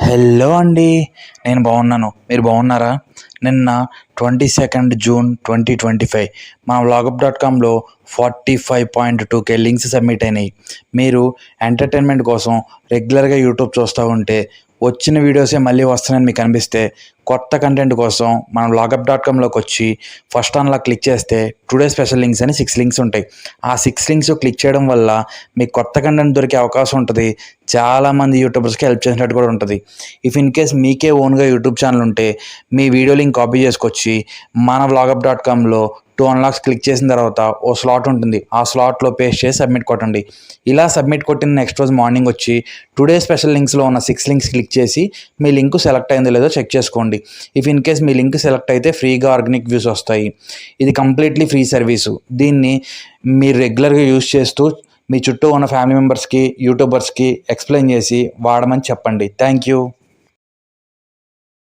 Hello అండి. నేను బాగున్నాను. మీరు బాగున్నారా? నిన్న 22 జూన్ 2025 మా వ్లాగప్.కామ్లో 45.2K లింక్స్ సబ్మిట్ అయినాయి. మీరు ఎంటర్టైన్మెంట్ కోసం రెగ్యులర్గా యూట్యూబ్ చూస్తూ ఉంటే వచ్చిన వీడియోసే మళ్ళీ వస్తున్నాయని మీకు అనిపిస్తే కొత్త కంటెంట్ కోసం మన వ్లాగప్.కామ్లోకి వచ్చి ఫస్ట్ ఆన్లా క్లిక్ చేస్తే టుడే స్పెషల్ లింక్స్ అని 6 లింక్స్ ఉంటాయి. ఆ 6 లింక్స్ క్లిక్ చేయడం వల్ల మీకు కొత్త కంటెంట్ దొరికే అవకాశం ఉంటుంది. చాలామంది యూట్యూబర్స్కి హెల్ప్ చేసినట్టు కూడా ఉంటుంది. ఇఫ్ ఇన్ కేస్ మీకే ఓన్గా యూట్యూబ్ ఛానల్ ఉంటే మీ వీడియో లింక్ కాపీ చేసుకొచ్చి మన వ్లాగప్.కామ్లో 2 అన్లాక్స్ క్లిక్ చేసిన తర్వాత ఓ స్లాట్ ఉంటుంది. ఆ స్లాట్లో పేస్ట్ చేసి సబ్మిట్ కొట్టండి. ఇలా సబ్మిట్ కొట్టిన నెక్స్ట్ రోజు మార్నింగ్ వచ్చి టుడే స్పెషల్ లింక్స్లో ఉన్న 6 లింక్స్ క్లిక్ చేసి మీ లింక్ సెలెక్ట్ అయిందో లేదో చెక్ చేసుకోండి. If in case me link select అయితే ఫ్రీగా ఆర్గానిక్ వ్యూస్ వస్తాయి. ఇది కంప్లీట్లీ ఫ్రీ సర్వీసు. దీన్ని మీరు రెగ్యులర్గా యూజ్ చేస్తూ మీ చుట్టూ ఉన్న ఫ్యామిలీ మెంబర్స్కి యూట్యూబర్స్కి ఎక్స్ప్లెయిన్ చేసి వాడమని చెప్పండి. Thank you.